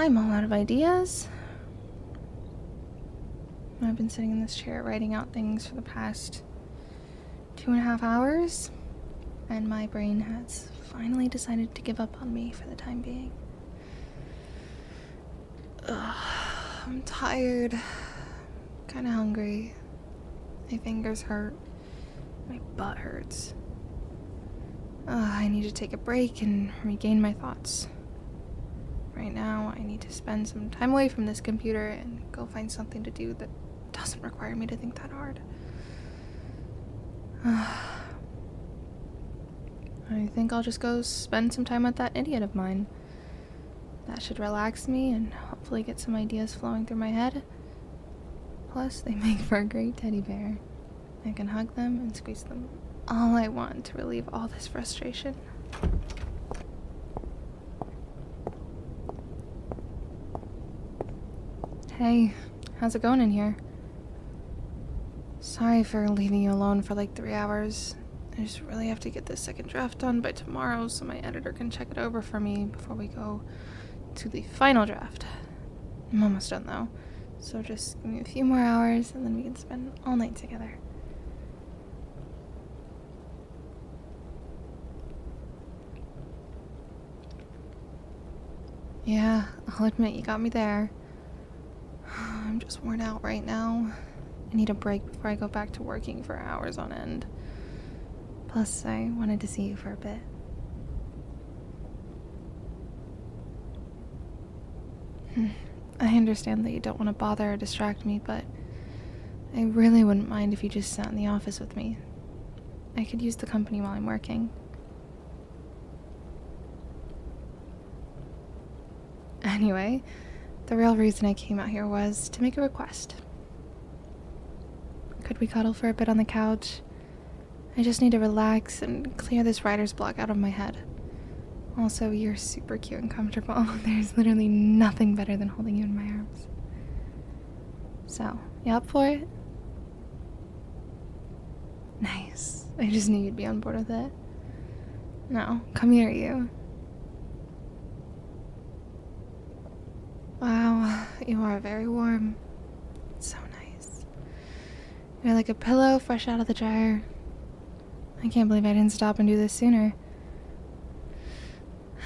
I'm all out of ideas. I've been sitting in this chair writing out things for the past 2.5 hours, and my brain has finally decided to give up on me for the time being. Ugh, I'm tired, kinda hungry, my fingers hurt, my butt hurts. I need to take a break and regain my thoughts. Right now, I need to spend some time away from this computer and go find something to do that doesn't require me to think that hard. I think I'll just go spend some time with that idiot of mine. That should relax me and hopefully get some ideas flowing through my head. Plus, they make for a great teddy bear. I can hug them and squeeze them all I want to relieve all this frustration. Hey, how's it going in here? Sorry for leaving you alone for like 3 hours. I just really have to get this second draft done by tomorrow so my editor can check it over for me before we go to the final draft. I'm almost done though, so just give me a few more hours and then we can spend all night together. Yeah, I'll admit you got me there. I'm just worn out right now. I need a break before I go back to working for hours on end. Plus, I wanted to see you for a bit. I understand that you don't want to bother or distract me, but I really wouldn't mind if you just sat in the office with me. I could use the company while I'm working. Anyway, the real reason I came out here was to make a request. Could we cuddle for a bit on the couch? I just need to relax and clear this writer's block out of my head. Also, you're super cute and comfortable. There's literally nothing better than holding you in my arms. So, you up for it? Nice. I just knew you'd be on board with it. Now, come here, you. Wow, you are very warm. So nice. You're like a pillow fresh out of the dryer. I can't believe I didn't stop and do this sooner.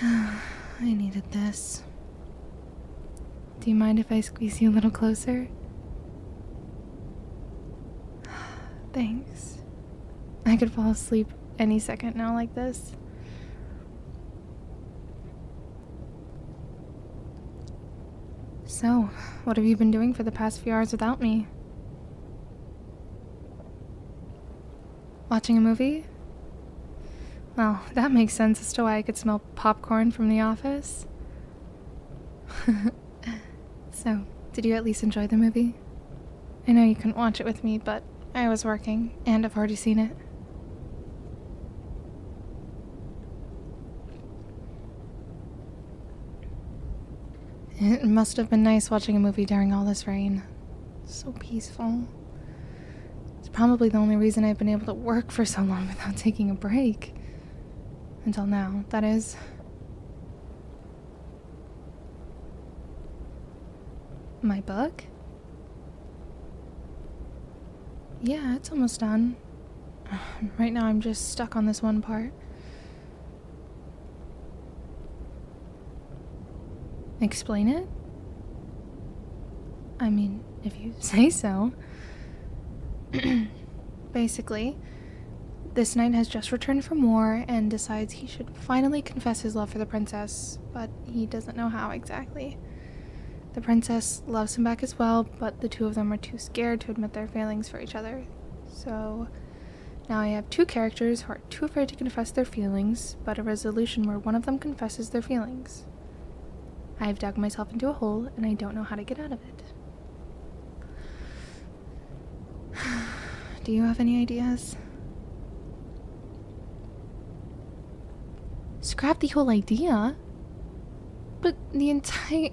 I needed this. Do you mind if I squeeze you a little closer? Thanks. I could fall asleep any second now like this. So, what have you been doing for the past few hours without me? Watching a movie? Well, that makes sense as to why I could smell popcorn from the office. So, did you at least enjoy the movie? I know you couldn't watch it with me, but I was working, and I've already seen it. It must have been nice watching a movie during all this rain. So peaceful. It's probably the only reason I've been able to work for so long without taking a break. Until now, that is. My book? Yeah, it's almost done. Right now I'm just stuck on this one part. Explain it? I mean, if you say so. Basically, this knight has just returned from war and decides he should finally confess his love for the princess, but he doesn't know how exactly. The princess loves him back as well, but the two of them are too scared to admit their feelings for each other. So now I have two characters who are too afraid to confess their feelings, but a resolution where one of them confesses their feelings. I've dug myself into a hole, and I don't know how to get out of it. Do you have any ideas? Scrap the whole idea? But the entire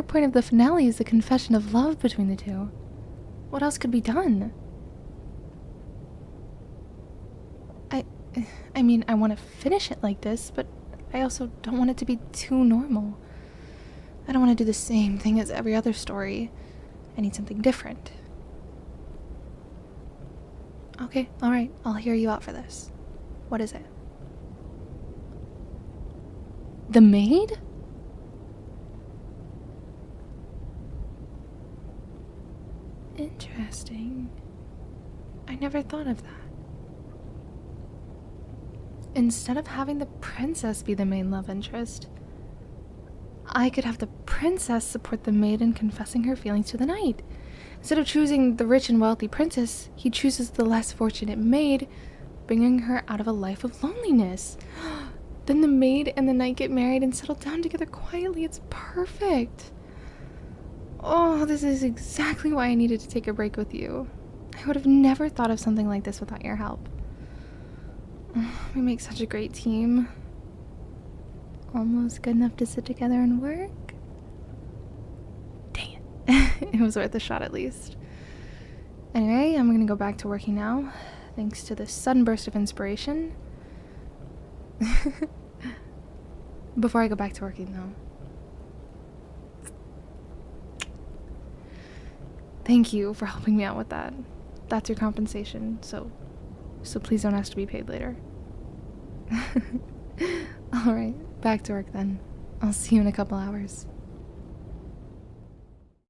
point of the finale is the confession of love between the two. What else could be done? I mean, I want to finish it like this, but I also don't want it to be too normal. I don't want to do the same thing as every other story. I need something different. Okay, alright, I'll hear you out for this. What is it? The maid? Interesting. I never thought of that. Instead of having the princess be the main love interest, I could have the princess support the maid in confessing her feelings to the knight. Instead of choosing the rich and wealthy princess, he chooses the less fortunate maid, bringing her out of a life of loneliness. Then the maid and the knight get married and settle down together quietly. It's perfect. Oh, this is exactly why I needed to take a break with you. I would have never thought of something like this without your help. We make such a great team. Almost good enough to sit together and work. Dang it. It was worth a shot at least. Anyway, I'm gonna go back to working now, thanks to this sudden burst of inspiration. Before I go back to working though, thank you for helping me out with that. That's your compensation, so please don't ask to be paid later. Alright, back to work then. I'll see you in a couple hours.